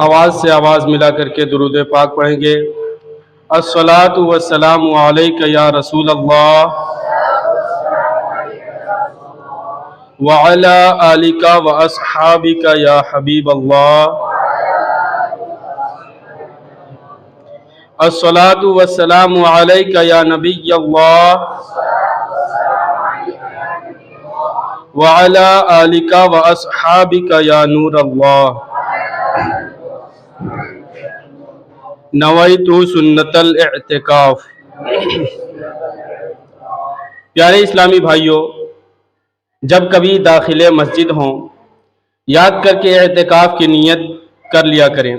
आवाज़ से आवाज़ मिला करके दुरूद पाक पढ़ेंगे। अस्सलातु वस्सलामु अलैका या रसूल अल्लाह व अला आलिका व अस्हाबिका या हबीब अल्लाह। अस्सलातु वस्सलामु अलैका या नबी अल्लाह व अला आलिका व अस्हाबिका या नूर अल्लाह। नवैतु सुन्नतल इअ्तिकाफ। प्यारे इस्लामी भाइयों, जब कभी दाखिले मस्जिद हों, याद करके इअ्तिकाफ की नीयत कर लिया करें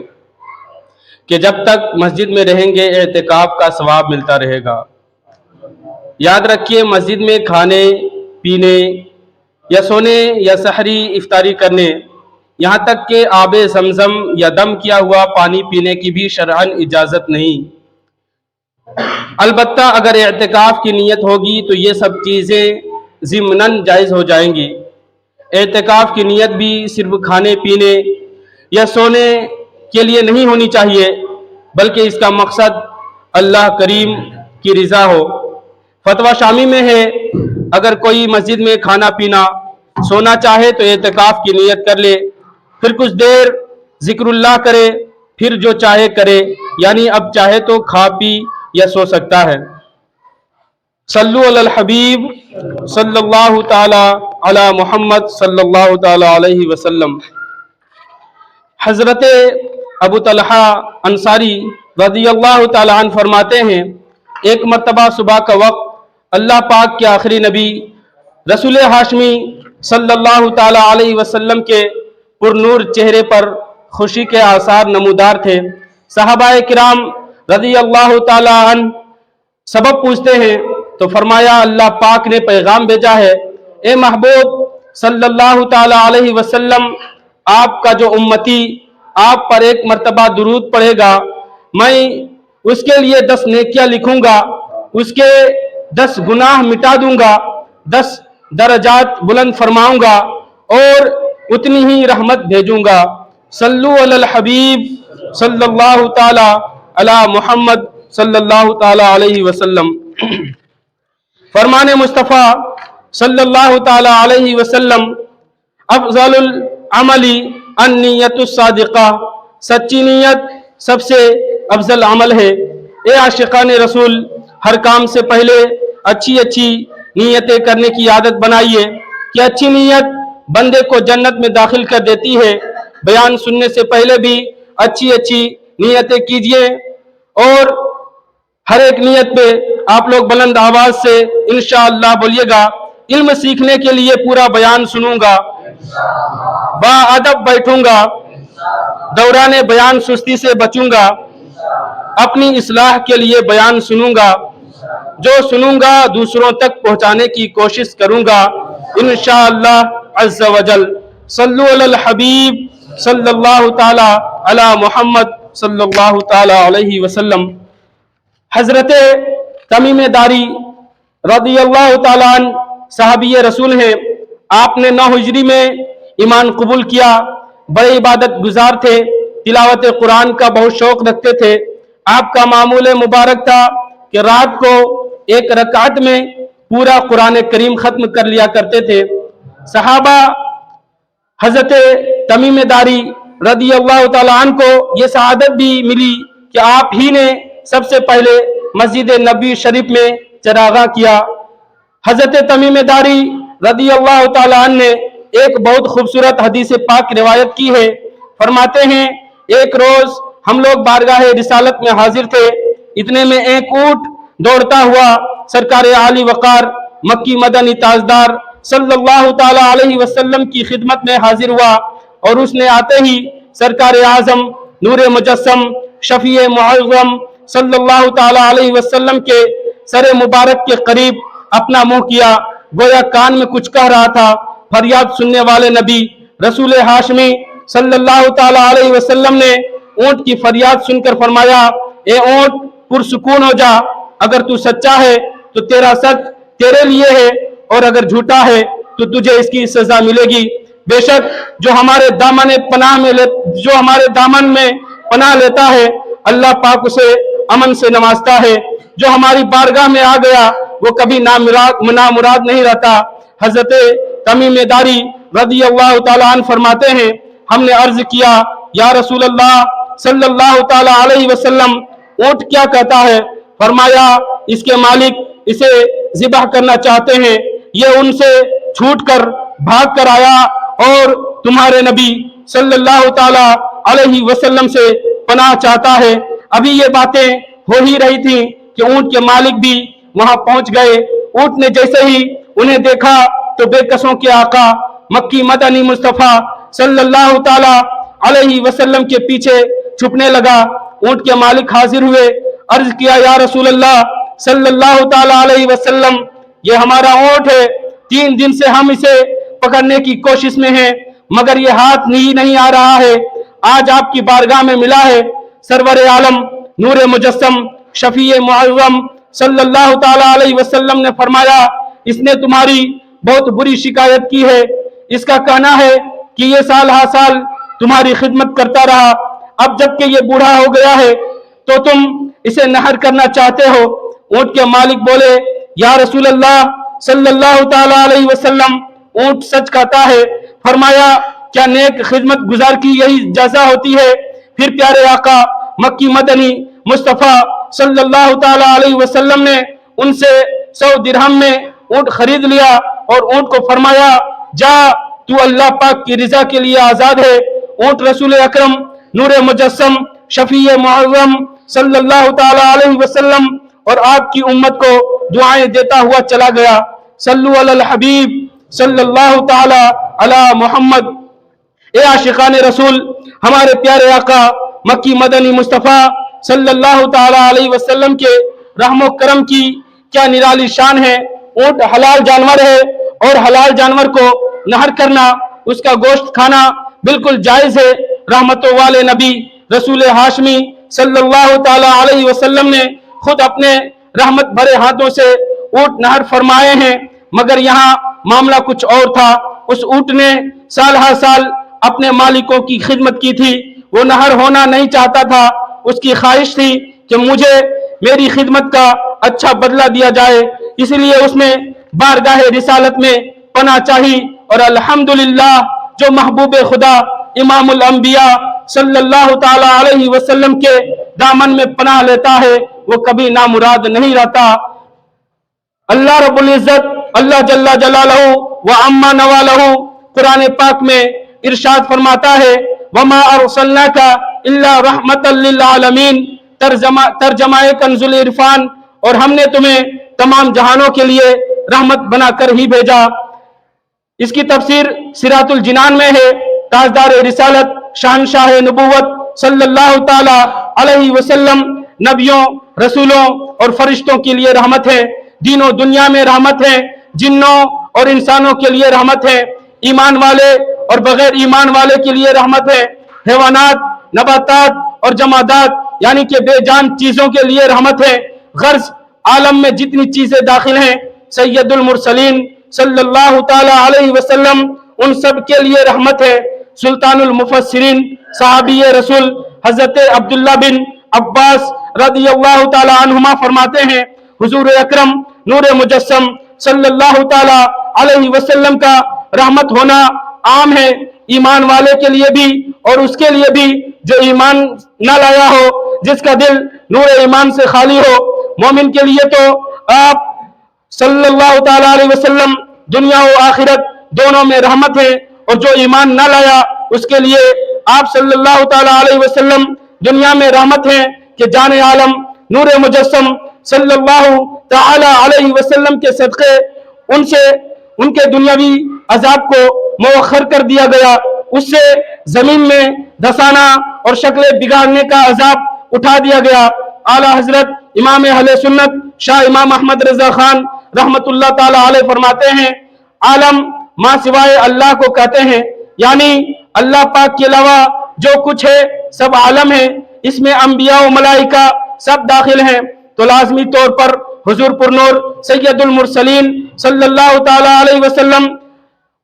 कि जब तक मस्जिद में रहेंगे इअ्तिकाफ का सवाब मिलता रहेगा। याद रखिए, मस्जिद में खाने पीने या सोने या सहरी इफ्तारी करने, यहाँ तक कि आबे ज़मज़म या दम किया हुआ पानी पीने की भी शरअन इजाज़त नहीं। अलबत्ता अगर इअ्तिकाफ की नीयत होगी तो ये सब चीज़ें ज़िम्नन जायज़ हो जाएंगी। इअ्तिकाफ की नीयत भी सिर्फ खाने पीने या सोने के लिए नहीं होनी चाहिए, बल्कि इसका मकसद अल्लाह करीम की रिज़ा हो। फतवा शामी में है, अगर कोई मस्जिद में खाना पीना सोना चाहे तो इअ्तिकाफ की नीयत कर ले, फिर कुछ देर ज़िक्रुल्लाह करे, फिर जो चाहे करे, यानी अब चाहे तो खा पी या सो सकता है। सल्लु अलल हबीब सल्लल्लाहु ताला अला मुहम्मद सल्लल्लाहु ताला अलैहि वसल्लम। हज़रत अबू तलहा अंसारी रज़ियल्लाहु ताला अन्हु फरमाते हैं, एक मर्तबा सुबह का वक्त अल्लाह पाक के आखिरी नबी रसूल हाशमी सल्लल्लाहु ताला अलैहि वसल्लम के पुरनूर चेहरे पर खुशी के आसार नमूदार थे। सहाबाए किराम रज़ियल्लाहु ताला अन्हु सबब पूछते हैं तो फरमाया, अल्लाह पाक ने पैगाम भेजा है, ए महबूब सल्लल्लाहु ताला अलैहि वसल्लम, आपका जो उम्मती आप पर एक मर्तबा दुरूद पढ़ेगा, मैं उसके लिए 10 नेकियां लिखूंगा, उसके 10 गुनाह मिटा दूंगा, 10 दरजात बुलंद फरमाऊंगा और उतनी ही रहमत भेजूंगा। सल्लु अलल हबीब सल्लल्लाहु ताला अला मुहम्मद सल्लल्लाहु ताला अलैहि वसल्लम। फरमाने मुस्तफ़ा सल्लल्लाहु ताला अलैहि वसल्लम, अफज़लुल अमली अन्नियतुस सादिक़ा, सच्ची नीयत सबसे अफजल अमल है। ए आशिक़ान रसूल, हर काम से पहले अच्छी अच्छी नीयतें करने की आदत बनाइए कि अच्छी नीयत बंदे को जन्नत में दाखिल कर देती है। बयान सुनने से पहले भी अच्छी अच्छी नीयतें कीजिए और हर एक नियत पे आप लोग बुलंद आवाज से इंशाअल्लाह बोलिएगा, इल्म सीखने के लिए पूरा बयान सुनूंगा, बाअदब बैठूंगा, दौराने बयान सुस्ती से बचूंगा, अपनी इस्लाह के लिए बयान सुनूंगा, जो सुनूंगा दूसरों तक पहुंचाने की कोशिश करूंगा इंशाअल्लाह अज़्ज़ वजल। सल्लु अलल हबीब सल्लल्लाहु ताला अला मुहम्मद सल्लल्लाहु ताला अलैहि वसल्लम। हजरत तमीम दारी रज़ियल्लाहु ताला अन्हु सहाबी रसूल हैं। आपने 9 हिजरी में ईमान कबूल किया। बड़े इबादत गुजार थे, तिलावत कुरान का बहुत शौक रखते थे। आपका मामूल मुबारक था कि रात को एक रकात में पूरा कुरान करीम खत्म कर लिया करते थे। सहाबा हजरत तमीम दारी रज़ियल्लाहु ताला अन्हु को ये सआदत भी मिली कि आप ही ने सबसे पहले मस्जिद नबी शरीफ में चरागा किया। हजरत तमीम दारी रज़ियल्लाहु ताला अन्हु ने एक बहुत खूबसूरत हदीस पाक रिवायत की है। फरमाते हैं, एक रोज हम लोग बारगाह रिसालत में हाजिर थे, इतने में एक ऊंट दौड़ता हुआ सरकार आली वकार मक्की मदनी ताजदार सल्लल्लाहु ताला अलैहि वसल्लम की खिदमत में हाजिर हुआ और उसने आते ही सरकार आजम नूर मुजस्सम शफीए मुअज़्ज़म सल्लल्लाहु ताला अलैहि वसल्लम के सर मुबारक के करीब अपना मुंह किया, गोया कान में कुछ कह रहा था। फरियाद सुनने वाले नबी रसूल हाशमी सल्लल्लाहु ताला अलैहि वसल्लम ने ऊंट की फरियाद सुनकर फरमाया, ए ऊंट पुरसुकून हो जा, अगर तू सच्चा है तो तेरा सच तेरे लिए है और अगर झूठा है तो तुझे इसकी सजा मिलेगी। बेशक जो हमारे दामन में पनाह लेता है अल्लाह पाक उसे अमन से नवाजता है। जो हमारी बारगाह में आ गया वो कभी नामुराद नहीं रहता। हजरत तमीम दारी रज़ी अल्लाह ताला अन्हु फरमाते हैं, हमने अर्ज किया या रसूल अल्लाह सल्लल्लाहु ताला अलैहि वसल्लम, ऊंट क्या कहता है? फरमाया इसके मालिक इसे ज़िबह करना चाहते हैं, ये उनसे छूट कर भाग कर आया और तुम्हारे नबी सल्लल्लाहु ताला अलैहि वसल्लम से पनाह चाहता है। अभी ये बातें हो ही रही थी कि ऊंट के मालिक भी वहां पहुंच गए। ऊंट ने जैसे ही उन्हें देखा तो बेकसों के आका मक्की मदनी मुस्तफा सल्लल्लाहु ताला अलैहि वसल्लम के पीछे छुपने लगा। ऊंट के मालिक हाजिर हुए, अर्ज किया या रसूल अल्लाह सल्लल्लाहु ताला अलैहि वसल्लम, ये हमारा ऊंट है, 3 दिन से हम इसे पकड़ने की कोशिश में हैं मगर ये हाथ नहीं आ रहा है। आज आपकी बारगाह में मिला है। सरवर आलम नूर मुजस्सम शफीए मुअज़्ज़म सल्लल्लाहु ताला अलैहि वसल्लम ने फरमाया इसने तुम्हारी बहुत बुरी शिकायत की है। इसका कहना है कि ये साल हर साल तुम्हारी खिदमत करता रहा, अब जबकि ये बूढ़ा हो गया है तो तुम इसे नहर करना चाहते हो। ऊंट के मालिक बोले या रसूल अल्लाह सल्लल्लाहु ताला अलैहि वसल्लम, ऊंट सच कहता है। फरमाया क्या नेक खिदमत गुजार की यही जज़ा होती है? फिर प्यारे आका मक्की मदनी मुस्तफा सल्लल्लाहु ताला अलैहि वसल्लम ने उनसे 100 दिरहम में ऊंट खरीद लिया और ऊंट को फरमाया जा तू अल्लाह पाक की रिजा के लिए आजाद है। ऊंट रसूल अकरम नूर मुजस्सम शफीए मुअज़्ज़म सल्लल्लाहु ताला अलैहि वसल्लम और आपकी उम्मत को दुआएं देता हुआ चला गया। सल्लु अलल हबीब सल्लल्लाहु ताला अला मोहम्मद। ए आशिकान रसूल, हमारे प्यारे आका मक्की मदनी मुस्तफा सल्लल्लाहु ताला अलैहि वसल्लम के रहमो करम की क्या निराली शान है। ऊंट हलाल जानवर है और हलाल जानवर को नहर करना, उसका गोश्त खाना बिल्कुल जायज है। रहमतों वाले नबी रसूल हाशमी सल्लल्लाहु ताला अलैहि वसल्लम ने खुद अपने रहमत भरे हाथों से ऊंट नहर फरमाए हैं, मगर यहाँ मामला कुछ और था। उस ऊंट ने साल हर साल अपने मालिकों की खिदमत की थी। वो नहर होना नहीं चाहता था, उसकी ख्वाहिश थी कि मुझे मेरी खिदमत का अच्छा बदला दिया जाए, इसलिए उसने बारगाह रिसालत में पनाह चाही और अल्हम्दुलिल्लाह जो महबूब खुदा इमामुल अंबिया सल्लल्लाहु ताला अलैहि वसल्लम के दामन में पनाह लेता है वो कभी नामुराद नहीं रहता। अल्लाह रब्बुल इज्जत अल्लाह जल्ला जलालहू व अम्मा नवालहू कुरान पाक में इरशाद फरमाता है वमा अरसलनाका इल्ला रहमतल लिल आलमीन, तर्जमाए कंजुल इरफान, और हमने तुम्हें तमाम जहानों के लिए रहमत बनाकर ही भेजा। इसकी तफसीर सिरातुल जिनान में है। ताजदार रिसालत शहंशाह नबुव्वत सल्लल्लाहु ताला अलैहि वसल्लम नबियों रसूलों और फरिश्तों के लिए रहमत है, दीनों दुनिया में रहमत है, जिन्नों और इंसानों के लिए रहमत है, ईमान वाले और बगैर ईमान वाले के लिए रहमत है, हैवानात नबातात और जमादात यानी कि बेजान चीजों के लिए रहमत है। गर्ज आलम में जितनी चीजें दाखिल हैं सैयदुल मुरसलीन सल्लल्लाहु ताला अलैहि वसल्लम उन सब के लिए रहमत है। सुल्तानुल मुफस्सिरीन सहाबी रसूल हजरत अब्दुल्ला बिन अब्बास रदियल्लाहु ताला अन्हुमा फरमाते हैं हुजूर अकरम नूर मुजस्सम सल्लल्लाहु ताला अलैहि वसल्लम का रहमत होना आम है, ईमान वाले के लिए भी और उसके लिए भी जो ईमान न लाया हो, जिसका दिल नूर ईमान से खाली हो। मोमिन के लिए तो आप सल्लल्लाहु ताला अलैहि वसल्लम दुनिया और आखिरत दोनों में रहमत है, और जो ईमान न लाया उसके लिए आप सल्लल्लाहु ताला अलैहि वसल्लम दुनिया में रहमत है कि जाने आलम नूर मुजस्सम सल्लल्लाहु ताला अलैहि वसल्लम के सदक़े उनसे उनके दुनियावी अजाब को मौखर कर दिया गया, उससे जमीन में धसाना और शक्लें बिगाड़ने का अजाब उठा दिया गया। आला हजरत इमाम अहले सुन्नत शाह इमाम अहमद रजा खान रहमतुल्लाह ताला अलैह फरमाते हैं आलम मां सिवाय अल्लाह को कहते हैं, यानी अल्लाह पाक के अलावा जो कुछ है सब आलम है, इसमें अंबिया और मलाइका सब दाखिल हैं। तो लाजमी तौर पर हुजूर पुरनूर सैयदुल मुरसलीन सल्लल्लाहु ताला अलैहि वसल्लम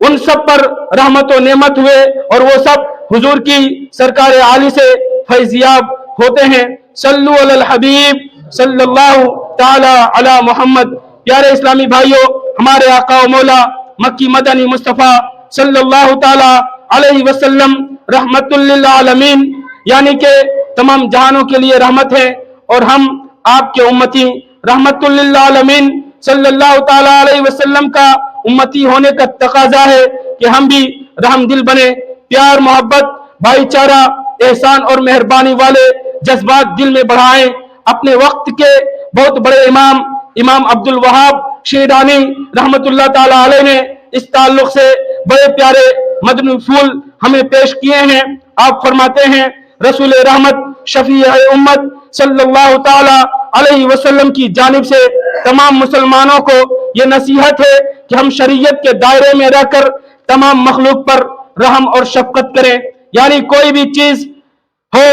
उन सब पर रहमत व नेमत हुए और वो सब हुजूर की सरकार आली से फैजियाब होते हैं। सल्लु अलल हबीब सल्लल्लाहु ताला अला मोहम्मद। प्यारे इस्लामी भाइयों, हमारे आका व मौला मक्की मदनी मुस्तफ़ा सल्लल्लाहु ताला अलैहि वसल्लम रहमतुल लिल आलमीन यानी कि तमाम जहानों के लिए रहमत है, और हम आपके उम्मती रहमतुल लिल आलमीन सल्लल्लाहु ताला अलैहि वसल्लम का उम्मती होने का तकाजा है कि हम भी रहमदिल बने, प्यार मोहब्बत भाईचारा एहसान और मेहरबानी वाले जज्बात दिल में बढ़ाएं। अपने वक्त के बहुत बड़े इमाम अब्दुल वहाब शीरानी रहमतुल्लाह ताला अलैह ने इस ताल्लुक से बड़े प्यारे मदनी फूल हमें पेश किए हैं। आप फरमाते हैं, रसूल रहमत शफी उम्मत सल्लल्लाहु ताला अलैहि वसल्लम की जानिब से तमाम मुसलमानों को ये नसीहत है कि हम शरीयत के दायरे में रहकर तमाम मखलूक पर रहम और शफकत करें। यानी कोई भी चीज हो,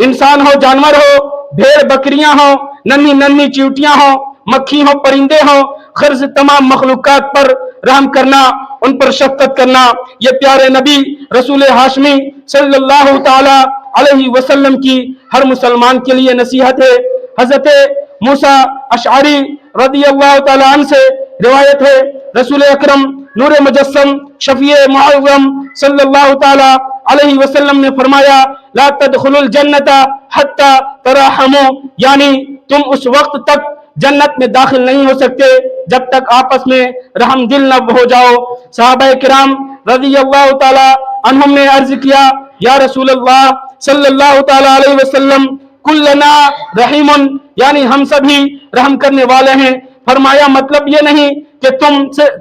इंसान हो, जानवर हो, भेड़ बकरियां हो, नन्ही नन्ही चींटियां हो, मक्खी हो, परिंदे हो, खर्ज तमाम मखलूकात पर रहम करना, उन पर शफकत करना, ये प्यारे नबी रसूल हाशमी सल्लल्लाहु ताला अलैहि वसल्लम की हर मुसलमान के लिए नसीहत है। हजरत मूसा अशआरी रदियल्लाहु ताला अन्हु से रिवायत है, रसूल अकरम नूर मुजस्सम शफीए मुअज़्ज़म सल्लल्लाहु ताला अलैहि वसल्लम ने फरमाया, ला तदखुलुल जन्नता हत्ता तरहमू, यानी तुम उस वक्त तक जन्नत में दाखिल नहीं हो सकते जब तक आपस में रहमदिल न हो जाओ। सहाबा किराम रज़ियल्लाहु ताला अन्हुम ने अर्ज किया, या रसूलल्लाह सल्लल्लाहु ताला अलैहि वसल्लम कुल्लना रहीमुन, यानी हम सभी रहम करने वाले हैं। फरमाया, मतलब ये नहीं कि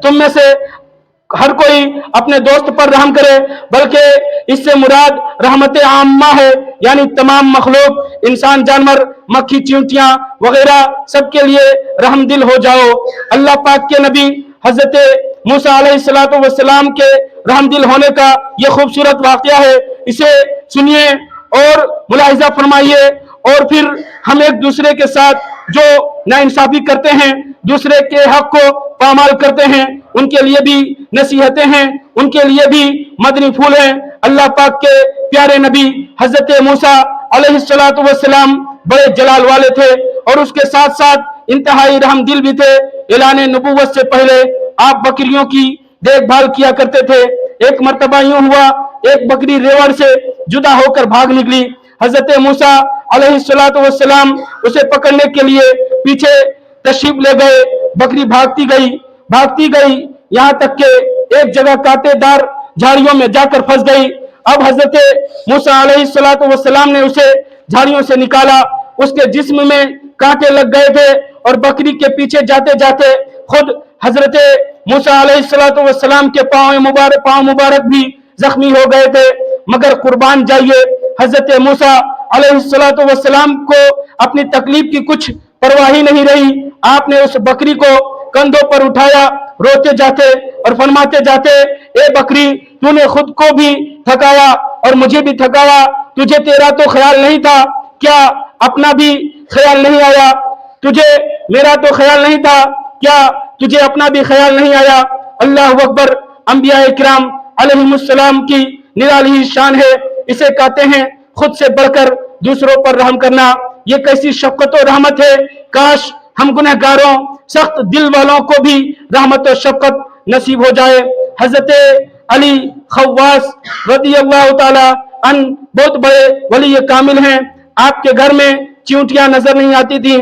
तुम में से हर कोई अपने दोस्त पर रहम करे, बल्कि इससे मुराद रहमत आम्मा है, यानी तमाम मखलूक इंसान जानवर मक्खी चींटियां वगैरह सबके लिए रहमदिल हो जाओ। अल्लाह पाक के नबी हजरत मूसा अलैहिस्सलातु वस्सलाम के रहमदिल होने का ये खूबसूरत वाकया है, इसे सुनिए और मुलाहिजा फरमाइए, और फिर हम एक दूसरे के साथ जो नाइंसाफी करते हैं, दूसरे के हक को पामाल करते हैं, उनके लिए भी नसीहतें हैं, उनके लिए भी मदनी फूल हैं। अल्लाह पाक के प्यारे नबी हजरत मूसा अलैहिस्सलातु वस्सलाम बड़े जलाल वाले थे और उसके साथ साथ इंतहाई रहमदिल भी थे। ऐलान नबूवत से पहले आप बकरियों की देखभाल किया करते थे। एक मर्तबा यूं हुआ, एक बकरी रेवड़ से जुदा होकर भाग निकली। हजरत मूसा अलैहिस्सलातु वस्सलाम उसे पकड़ने के लिए पीछे तशरीफ ले गए। बकरी भागती गई यहाँ तक के एक जगह कांटेदार झाड़ियों में जाकर फंस गई। अब हजरत मूसा अलैहिस्सलातु वस्सलाम ने उसे झाड़ियों से निकाला। उसके जिस्म में कांटे लग गए थे और बकरी के पीछे जाते जाते खुद हजरत मूसा अलैहिस्सलातु वस्सलाम के पांव मुबारक भी जख्मी हो गए थे। मगर कुर्बान जाइए, हजरत मूसा अलैहिस्सलातु वस्सलाम को अपनी तकलीफ की कुछ परवाह ही नहीं रही। आपने उस बकरी को कंधों पर उठाया, रोते जाते और फरमाते जाते, ए बकरी, तूने खुद को भी थकाया और मुझे भी थकाया, तुझे तेरा तो ख्याल नहीं था क्या? अपना भी ख्याल नहीं आया? तुझे मेरा तो ख्याल नहीं था क्या? तुझे अपना भी ख्याल नहीं आया? अल्लाह अकबर। अंबिया इकराम अलैहिमुस्सलाम की निराली शान है। इसे कहते हैं खुद से बढ़कर दूसरों पर रहम करना। ये कैसी शफकत और रहमत है। काश हम गुनहगारों, सख्त दिल वालों को भी रहमत और शफकत नसीब हो जाए। हजरत अली खव्वास रदियल्लाहु ताला अन बहुत बड़े वली कामिल हैं। आपके घर में चींटियां नजर नहीं आती थी।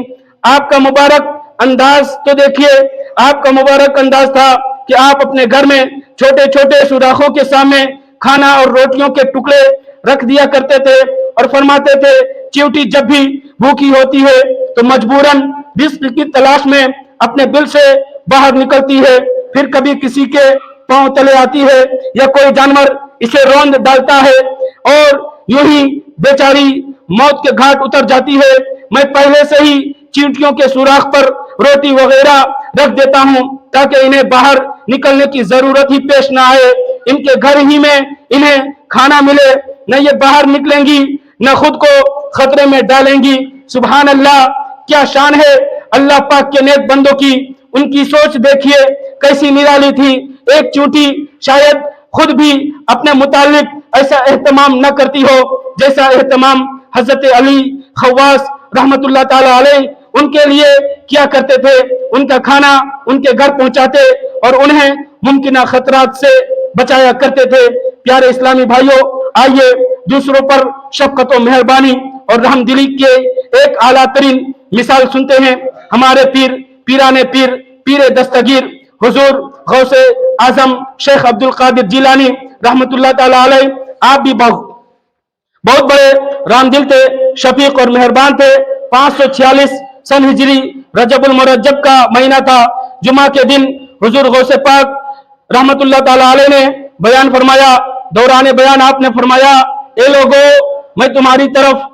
आपका मुबारक अंदाज तो देखिए, आपका मुबारक अंदाज था कि आप अपने घर में छोटे छोटे सुराखों के सामने खाना और रोटियों के टुकड़े रख दिया करते थे और फरमाते थे, चींटी जब भी भूखी होती है तो मजबूरन रिस्क की तलाश में अपने बिल से बाहर निकलती है, फिर कभी किसी के पांव तले आती है या कोई जानवर इसे रौंद डालता है और यूं ही बेचारी मौत के घाट उतर जाती है। मैं पहले से ही चींटियों के सुराख पर रोटी वगैरह रख देता हूं ताकि इन्हें बाहर निकलने की जरूरत ही पेश ना आए। इनके घर ही में इन्हें खाना मिले, न ये बाहर निकलेंगी न खुद को खतरे में डालेंगी। सुभान अल्लाह, क्या शान है अल्लाह पाक के नेक बंदों की। उनकी सोच देखिए कैसी निराली थी। एक चूंटी शायद खुद भी अपने मुतालिक ऐसा एहतमाम न करती हो जैसा एहतमाम हजरत अली खवास रहमतुल्लाह ताला अलैह उनके लिए किया करते थे। उनका खाना उनके घर पहुंचाते और उन्हें मुमकिन खतरात से बचाया करते थे। प्यारे इस्लामी भाइयों, आइए दूसरों पर शफकत और मेहरबानी और रहमदिली के एक आला तरीन मिसाल सुनते हैं। हमारे पीर पीराने पीर पीर दस्तगीर हुजूर गौसे आजम शेख अब्दुल कादिर जिलानी रहमतुल्लाह ताला अलैह, आप भी बहुत बड़े रामदिल थे, शफीक और मेहरबान थे। 546 सन हिजरी रजबुल मुरज्जब का महीना था। जुमा के दिन हुजूर गौसे पाक रहमतुल्लाह ताला अलैह ने बयान फरमाया। दौरान बयान आपने फरमाया, ए लोगों, मैं तुम्हारी तरफ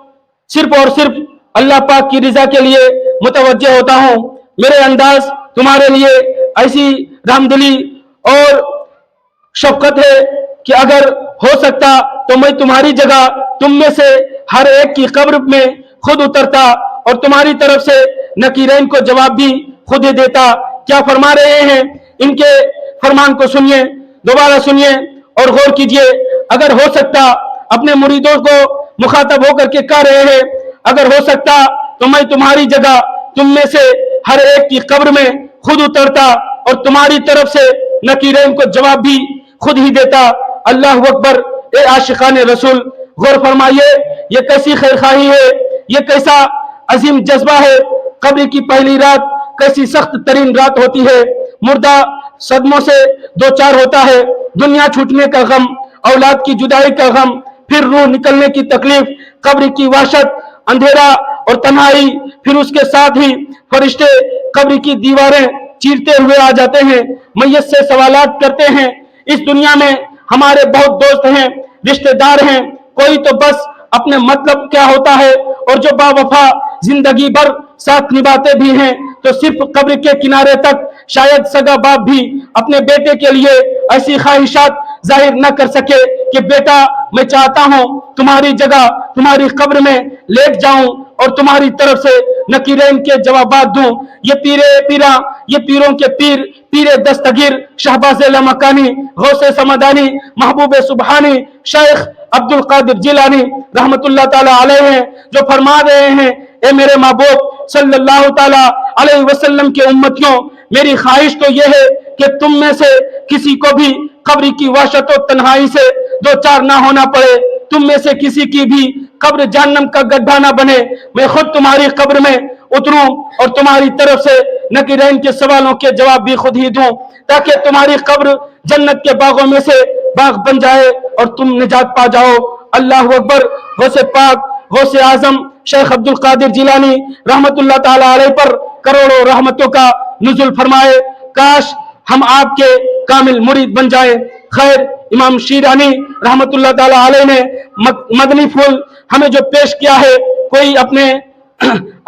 सिर्फ और सिर्फ अल्लाह पाक की रिजा के लिए मुतवज्जे होता हूँ। मेरे अंदाज तुम्हारे लिए ऐसी रहमदिली और शफकत है कि अगर हो सकता तो मैं तुम्हारी जगह तुम में से हर एक की कब्र में खुद उतरता और तुम्हारी तरफ से नकीरैन को जवाब भी खुद ही देता। क्या फरमा रहे हैं? इनके फरमान को सुनिए, दोबारा सुनिए और गौर कीजिए। अगर हो सकता, अपने मुरीदों को मुखातब होकर के कह रहे हैं, अगर हो सकता तो मैं तुम्हारी जगह तुम में से हर एक की कब्र में खुद उतरता और तुम्हारी तरफ से नकीरैन को जवाब भी खुद ही देता। अल्लाह अकबर। ए आशिकान रसूल, गौर फरमाइए, ये कैसी खैरखाही है, ये कैसा अजीम जज्बा है। कब्र की पहली रात कैसी सख्त तरीन रात होती है। मुर्दा सदमों से दो चार होता है। दुनिया छूटने का गम, औलाद की जुदाई का गम, फिर रूह निकलने की तकलीफ, कब्र की वहशत, अंधेरा और तन्हाई, फिर उसके साथ ही फरिश्ते कब्र की दीवारें चीरते हुए आ जाते हैं, मैयत से सवालात करते हैं। इस दुनिया में हमारे बहुत दोस्त हैं, रिश्तेदार हैं, कोई तो बस अपने मतलब क्या होता है, और जो बावफा जिंदगी भर साथ निभाते भी हैं, तो सिर्फ कब्र के किनारे तक शायद सगा बाप भी अपने बेटे के लिए ऐसी ख्वाहिशात जाहिर न कर सके कि बेटा, मैं चाहता हूं तुम्हारी जगह तुम्हारी कब्र में लेट जाऊं और तुम्हारी तरफ से नकीरैन के जवाबात दूं। ये पीरों के पीर पीरे दस्तगीर शहबाज लमकानी गौसे समदानी महबूब सुबहानी शेख अब्दुल कादिर जिलानी रहमतुल्लाह ताला अलैह हैं, जो फरमा रहे हैं, ए मेरे महबूब सल्लल्लाहु ताला अलैहि वसल्लम के उम्मतियों, मेरी ख्वाहिश तो यह है कि तुम में से किसी को भी कब्र की वहशत और तन्हाई से दो चार ना होना पड़े। तुम में से किसी की भी कब्र जहन्नम का गड्ढा ना बने। मैं खुद तुम्हारी कब्र में उतरूं और तुम्हारी तरफ से नकीरैन के सवालों के जवाब भी खुद ही दूं, ताकि तुम्हारी कब्र जन्नत के बागों में से बाग बन जाए और तुम निजात पा जाओ। अल्लाह अकबर। गौसे पाक गौसे आजम शेख अब्दुल कादिर जिलानी रहमतुल्लाह ताला अलैह पर करोड़ों रहमतों का नुज़ुल फरमाए। काश हम आपके कामिल मुरीद बन जाए। खैर, इमाम शीरानी रहमतुल्लाह ताला अलैह ने मदनी फूल हमें जो पेश किया है, कोई अपने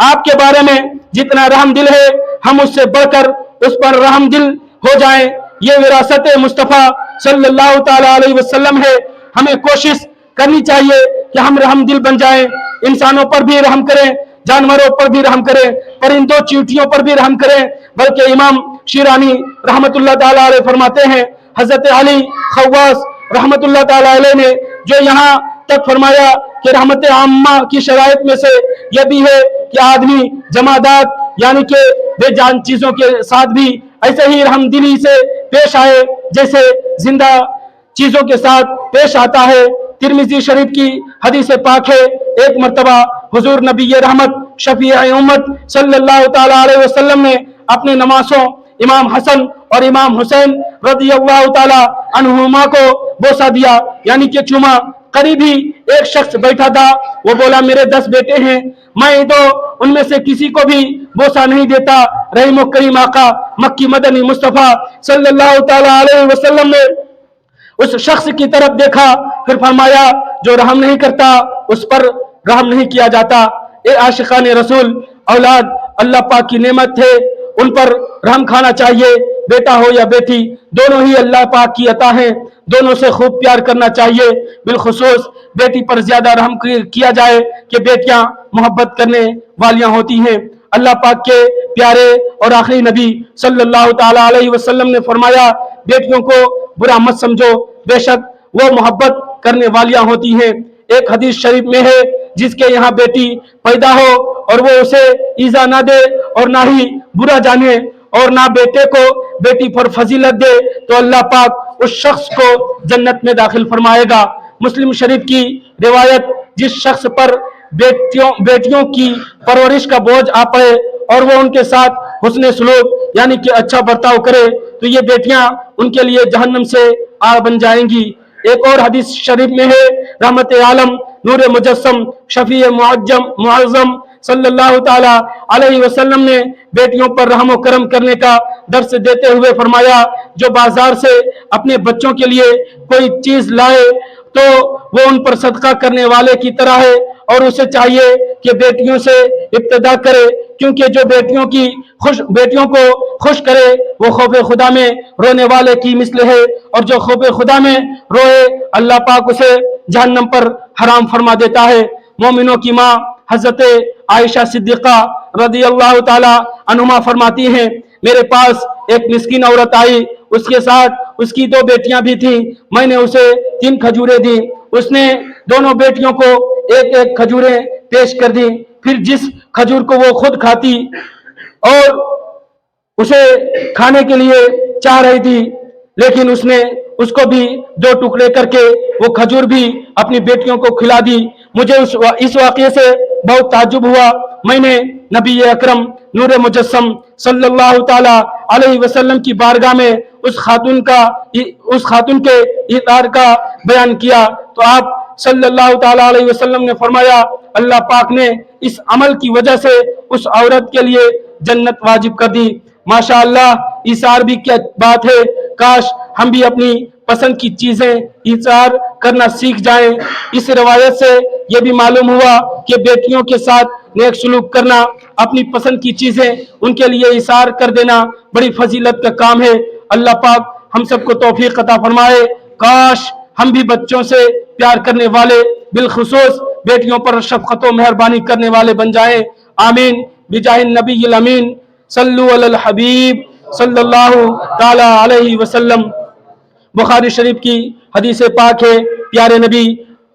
आपके बारे में जितना रहमदिल है, हम उससे बढ़कर उस पर रहमदिल हो जाएं। ये विरासत मुस्तफ़ा सल्लल्लाहु ताला अलैहि वसल्लम है। हमें कोशिश करनी चाहिए कि हम रहमदिल बन जाएं। इंसानों पर भी रहम करें, जानवरों पर भी रहम करें, परिंदों चींटियों पर भी रहम करें। बल्कि इमाम शीरानी रहमतुल्लाह ताला अलैह फरमाते हैं, हजरत अली खवास रहमतुल्लाह ताला अलैह ने जो यहाँ तक फरमाया कि रहमत आम्मा की शराइत में से यह भी है कि आदमी जमादात यानी कि बेजान चीजों के साथ भी ऐसे ही रहमदिली से पेश आए जैसे जिंदा चीजों के साथ पेश आता है। तिरमिजी शरीफ की हदीस पाक है, एक मर्तबा हुजूर नबी रहमत शफी उम्मत सल्लल्लाहु ताला अलैहि वसल्लम ने अपने नमाज़ों इमाम हसन और इमाम हुसैन रज़ियल्लाहु ताला अन्हुमा को बोसा दिया, यानी कि चूमा। करीब ही एक शख्स बैठा था, वो बोला, मेरे 10 बेटे हैं, मैं तो उनमें से किसी को भी बोसा नहीं देता। रहीम व करीम आका मक्की मदनी मुस्तफ़ा सल्लल्लाहु ताला अलैहि वसल्लम ने उस शख्स की तरफ देखा, फिर फरमाया, जो रहम नहीं करता उस पर रहम नहीं किया जाता। ए आशिकान रसूल, औलाद अल्लाह पाक की नेमत है, उन पर रहम खाना चाहिए। बेटा हो या बेटी, दोनों ही अल्लाह पाक की अता है, दोनों से खूब प्यार करना चाहिए। बिलखुसूस बेटी पर ज्यादा रहम किया जाए कि बेटियां मोहब्बत करने वालियां होती हैं। अल्लाह पाक के प्यारे और आखिरी नबी सल्लल्लाहु ताला अलैहि वसल्लम ने फरमाया, बेटियों को बुरा मत समझो, बेशक वो मोहब्बत करने वालियां होती हैं। एक हदीस शरीफ में है, जिसके यहाँ बेटी पैदा हो और वो उसे ईजा ना दे और ना ही बुरा जाने और ना बेटे को बेटी पर फजीलत दे, तो अल्लाह पाक उस शख्स को जन्नत में दाखिल फरमाएगा। मुस्लिम शरीफ की रिवायत, जिस शख्स पर बेटियों की परवरिश का बोझ आ पड़े और वो उनके साथ हुस्न सलूक यानी कि अच्छा बर्ताव करे, तो ये बेटियां उनके लिए जहन्नम से आग बन जाएंगी। एक और हदीस शरीफ में है, रहमत आलम नूर मुजस्सम शफी मुअज्जम सल्लल्लाहु ताला अलैहि वसल्लम ने बेटियों पर रहम और करम करने का दर्स देते हुए फरमाया, जो बाजार से अपने बच्चों के लिए कोई चीज लाए तो वो उन पर सदका करने वाले की तरह है, और उसे चाहिए कि बेटियों से इब्तिदा करे, क्योंकि जो बेटियों को खुश करे वो खौफ खुदा में रोने वाले की मिस्ल है, और जो खौफ खुदा में रोए अल्लाह पाक उसे जहन्नम पर हराम फरमा देता है। मोमिनों की माँ हजरत आयशा सिद्दीका रदी अल्लाह ताला अन्हुमा फरमाती हैं, मेरे पास एक मिस्कीन औरत आई, उसके साथ उसकी 2 बेटियां भी थीं। मैंने उसे 3 खजूरें दी, उसने दोनों बेटियों को एक एक खजूरें पेश कर दी। फिर जिस खजूर को वो खुद खाती और उसे खाने के लिए चाह रही थी, लेकिन उसने उसको भी 2 टुकड़े करके वो खजूर भी अपनी बेटियों को खिला दी। मुझे इस वाक़ये से बहुत ताज्जुब हुआ। मैंने नबी अकरम नूर मुजस्सम सल्लल्लाहु ताला अलैहि वसल्लम की बारगाह में उस खातून के इतार का बयान किया, तो आप सल्लल्लाहु ताला अलैहि वसल्लम ने फरमाया, अल्लाह पाक ने इस अमल की वजह से उस औरत के लिए जन्नत वाजिब कर दी। माशाअल्लाह, इसार भी क्या बात है, काश हम भी अपनी पसंद की चीजें इसार करना सीख जाएं। इस रिवायत से यह भी मालूम हुआ कि बेटियों के साथ नेक सलूक करना, अपनी पसंद की चीजें उनके लिए इसार कर देना बड़ी फजीलत का काम है। अल्लाह पाक हम सबको तौफीक अता फरमाए। काश हम भी बच्चों से प्यार करने वाले, बिलखुसूस बेटियों पर शफकत और मेहरबानी करने वाले बन जाएं। आमीन बिजाहिन नबील अमीन सल्लु अलल हबीब सल्लल्लाहु ताला अलैहि वसल्लम। बुखारी शरीफ की हदीस पाक है, प्यारे नबी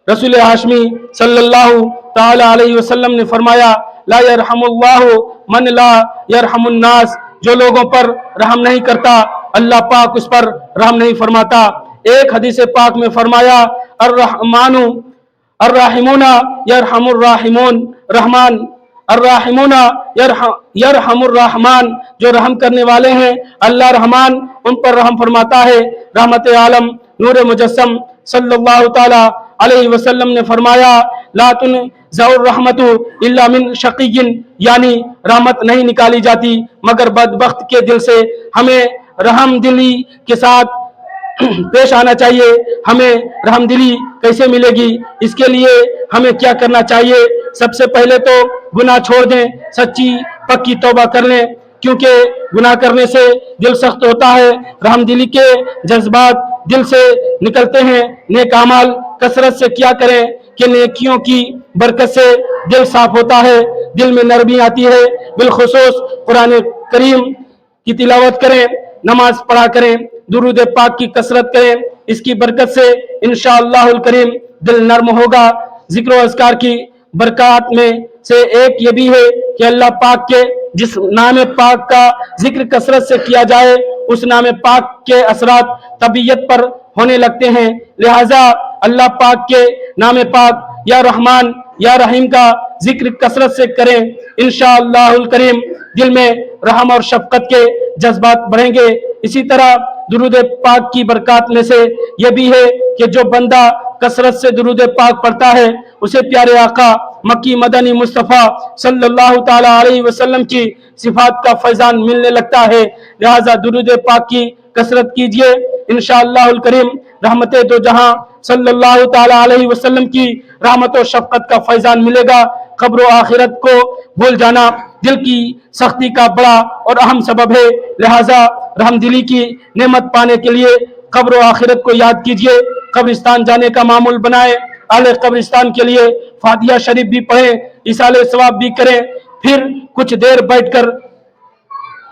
रसूल हाशमी सल्लल्लाहु ताला अलैहि वसल्लम ने फरमाया, ला यरहमुल्लाहु मन ला यरहमुन नास, जो लोगों पर रहम नहीं करता अल्लाह पाक उस पर रहम नहीं फरमाता। एक हदीस पाक में फरमाया, अर्रहमानु अर्राहिमुना यरहमुर राहिमून, रहमान अर्राहिमुना यरहमुर रहमान, जो रहम करने वाले हैं अल्लाह रहमान उन पर रहम फरमाता है। रहमत आलम नूर मुजस्सम सल्लल्लाहु ताला अलैहि वसल्लम ने फरमाया, ला तुनज़उर रहमतु इल्ला मिन शक़िय्यिन, यानी रहमत नहीं निकाली जाती मगर बदबख्त के दिल से। हमें रहम दिली के साथ पेश आना चाहिए। हमें रहमदिली कैसे मिलेगी, इसके लिए हमें क्या करना चाहिए? सबसे पहले तो गुनाह छोड़ दें, सच्ची पक्की तौबा कर लें, क्योंकि गुनाह करने से दिल सख्त होता है, रहमदिली के जज्बात दिल से निकलते हैं। नेक अमाल कसरत से क्या करें कि नेकियों की बरकत से दिल साफ होता है, दिल में नरमी आती है। बिलखुसूस कुरान करीम की तिलावत करें, नमाज पढ़ा करें, दुरूद पाक की कसरत करें, इसकी बरकत से इंशाअल्लाहुल करीम दिल नर्म होगा। जिक्र और अज़कार की बरकत में से एक ये भी है कि अल्लाह पाक के जिस नाम पाक का जिक्र कसरत से किया जाए, उस नाम पाक के असरात तबीयत पर होने लगते हैं। लिहाजा अल्लाह पाक के नाम पाक या रहमान या रहीम का जिक्र कसरत से करें, इंशाअल्लाहुल करीम दिल में रहम और शफकत के जज्बात बढ़ेंगे। इसी तरह दुरूद पाक की बरकत में से यह भी है कि जो बंदा कसरत से दुरूद पाक पढ़ता है, उसे प्यारे आका मक्की मदनी मुस्तफ़ा सल्लल्लाहु ताला अलैहि वसल्लम की सिफात का फैजान मिलने लगता है। लिहाजा दुरूद पाक की कसरत कीजिए, इंशाअल्लाहुल करीम रहमते दो जहां सल्लल्लाहु ताला अलैहि वसल्लम की रहमत और शफकत का फैजान मिलेगा। कब्र और आखिरत को भूल जाना दिल की सख्ती का बड़ा और अहम सबब है। लिहाजा रहमदिली की नेमत पाने के लिए कब्र और आखिरत को याद कीजिए, कब्रिस्तान जाने का मामूल बनाए, अहले कब्रिस्तान के लिए फातिहा शरीफ भी पढ़ें, इसाले सवाब भी करें, फिर कुछ देर बैठकर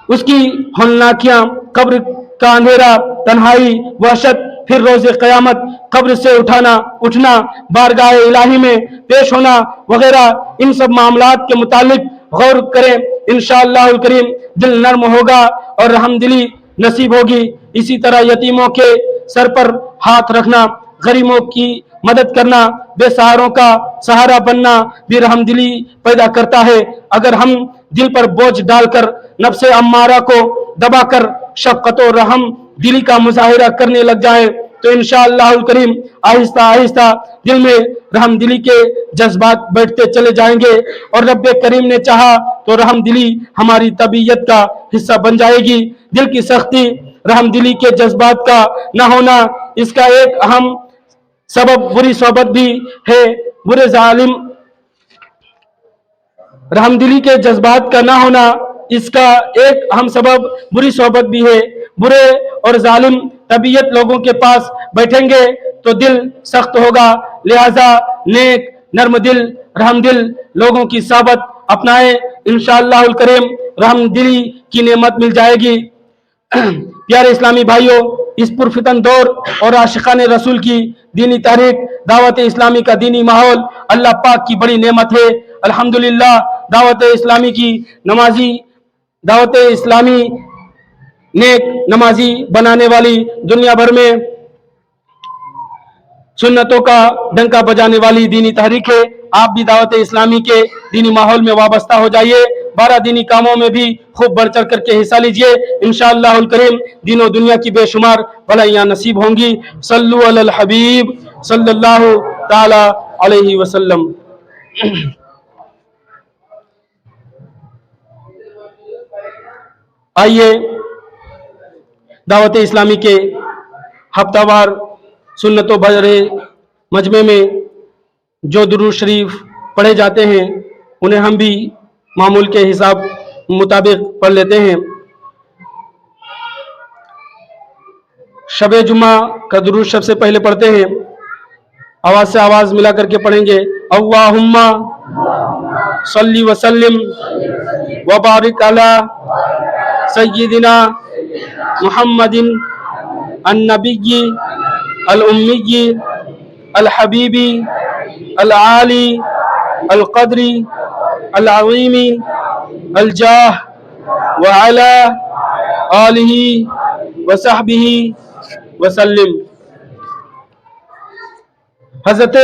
उसकी हौलनाकियां, कब्र का अंधेरा, तन्हाई, वहशत, फिर रोज़े क़यामत, कब्र से उठना, बारगाह इलाही में पेश होना वगैरह, इन सब मामलात के मुतालिक गौर करें। इंशाअल्लाहुल करीम दिल नर्म होगा और रहमदिली नसीब होगी। इसी तरह यतीमों के सर पर हाथ रखना, गरीबों की मदद करना, बेसहारों का सहारा बनना भी रहमदिली पैदा करता है। अगर हम दिल पर बोझ डालकर नफ्से अम्मारा को दबाकर शफ़क़त और रहम दिली का मुजाहिरा करने लग जाए तो इंशाअल्लाहुल करीम आहिस्ता आहिस्ता दिल में रहमदिली के जज्बात बैठते चले जाएंगे और रब्बे करीम ने चाहा तो रहमदिली हमारी तबीयत का हिस्सा बन जाएगी। दिल की सख्ती रहमदिली के जज्बात का न होना, इसका एक अहम सबब बुरी सोबत भी है। बुरे जालिम रहमदिली के जज्बात का ना होना, इसका एक अहम सबब बुरी सोबत भी है। बुरे और जालिम तबीयत लोगों के पास बैठेंगे तो दिल सख्त होगा, लिहाजा नेक, नर्म दिल, रहमदिल लोगों की सोबत अपनाए, इंशाअल्लाहुल करीम रहमदिली की नेमत मिल जाएगी। प्यारे इस्लामी भाइयों, इस पुरफितन दौर और आशिकाने रसूल की दीनी तारीख, दावत इस्लामी का दीनी माहौल अल्लाह पाक की बड़ी नेमत है। अल्हम्दुलिल्लाह दावत इस्लामी की नमाजी, दावत इस्लामी नेक नमाजी बनाने वाली, दुनिया भर में सुन्नतों का डंका बजाने वाली दीनी तहरीक है। आप भी दावत इस्लामी के दीनी माहौल में वाबस्ता हो जाइए, 12 दीनी कामों में भी खूब बढ़ चढ़ करके हिस्सा लीजिए। इंशाअल्लाहुल करीम दीनों दुनिया की बेशुमार भलाइयाँ नसीब होंगी। सल्लु अलल हबीब सल्लल्लाहु ताला अलैहि वसल्लम। आइए दावत इस्लामी के हफ्तावार सुन्नतों भरे मजमे में जो दुरूद शरीफ पढ़े जाते हैं उन्हें हम भी मामूल के हिसाब मुताबिक पढ़ लेते हैं। शबे जुमा का दुरूद सबसे पहले पढ़ते हैं, आवाज़ से आवाज़ मिला करके पढ़ेंगे। अल्लाहुम्मा सल्ली वसल्लिम व बारिक अला सय्यिदिना मुहम्मदिन अन्नबिय्यि अल उम्मिय्यि अल हबीबी अल आली अल क़द्री अल अज़ीमी अल जाह व अला आलिही व सहबिही वसल्लिम। हज़रत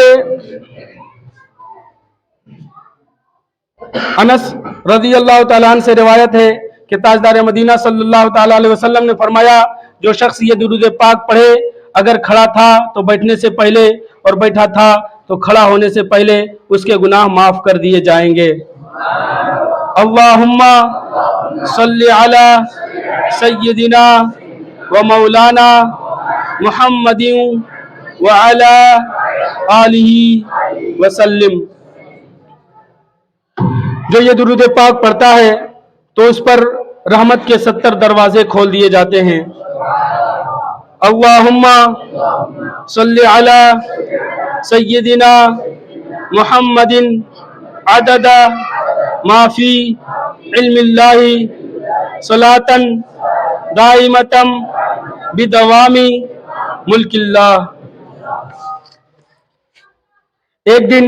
अनस रज़ी अल्लाह तआला अन्हु से रिवायत है कि ताजदार मदीना सल्लल्लाहु तआला अलैहि वसल्लम ने फरमाया, जो शख्स ये दुरूद पाक पढ़े, अगर खड़ा था तो बैठने से पहले और बैठा था तो खड़ा होने से पहले उसके गुनाह माफ कर दिए जाएंगे। अल्लाहुम्मा सल्ली अला सय्यिदिना व मौलाना मुहम्मदिन व अला आलिही वसल्लिम। जो ये दुरूद पाक पढ़ता है तो उस पर रहमत के 70 दरवाजे खोल दिए जाते हैं। अल्लाहुम्मा सल्ली अला सय्यिदिना मुहम्मदिन अददा माफी इल्मिल्लाहि सलातन दाइमतम बिदवामी मुल्किल्लाह। एक दिन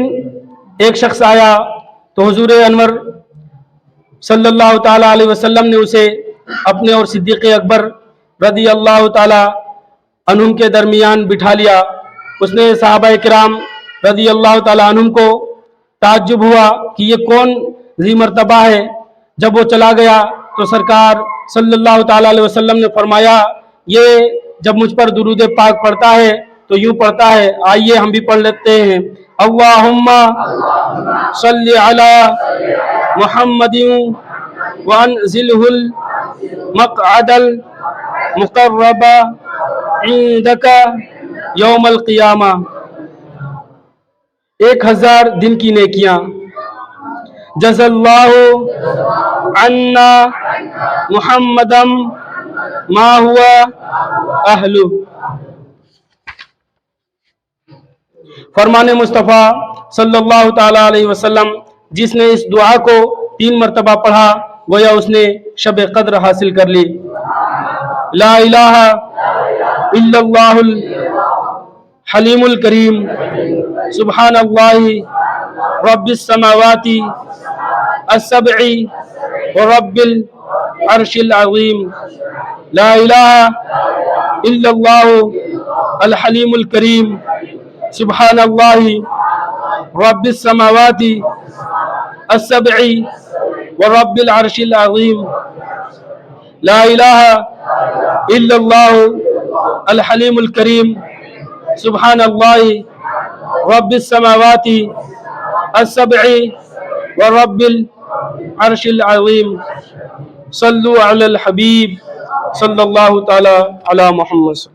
एक शख्स आया तो हुजूर अनवर सल्लल्लाहु ताला अलैहि वसल्लम ने उसे अपने और सिद्दीक़ अकबर रज़ी अल्लाह ताला अन्हुम के दरमियान बिठा लिया। उसने सहाबाए किराम रज़ी अल्लाह ताला अन्हुम को ताज्जुब हुआ कि ये कौन ज़ी मर्तबा है। जब वो चला गया तो सरकार सल्लल्लाहु ताला अलैहि वसल्लम ने फरमाया, ये जब मुझ पर दुरूद पाक पढ़ता है तो यूं पढ़ता है, आइए हम भी पढ़ लेते हैं। अल्लाहुम्मा सल्ली अला मुहम्मदिन व अनज़िलहुल मक़अदल मुक़र्रबा इंदका यौमल क़ियामा। 1000 दिन की नेकियां। जज़ल्लाहु अन्ना मुहम्मदम मा हुआ अहलु। फरमाने मुस्तफ़ा सल्लल्लाहु ताला अलैहि वसल्लम, जिसने इस दुआ को 3 मरतबा पढ़ा گویا اس نے شب قدر حاصل کر لی۔ لا الہ الا اللہ الحلیم الکریم، سبحان اللہ رب السماوات السبع ورب العرش العظیم۔ لا الہ الا اللہ الحلیم الکریم، سبحان اللہ رب السماوات السبع ورب العرش العظیم۔ لا الہ الا اللہ الحلیم الکریم، سبحان اللہ رب السماوات السبع ورب العرش العظیم۔ صلو علی الحبیب صلی اللہ تعالی علی محمد۔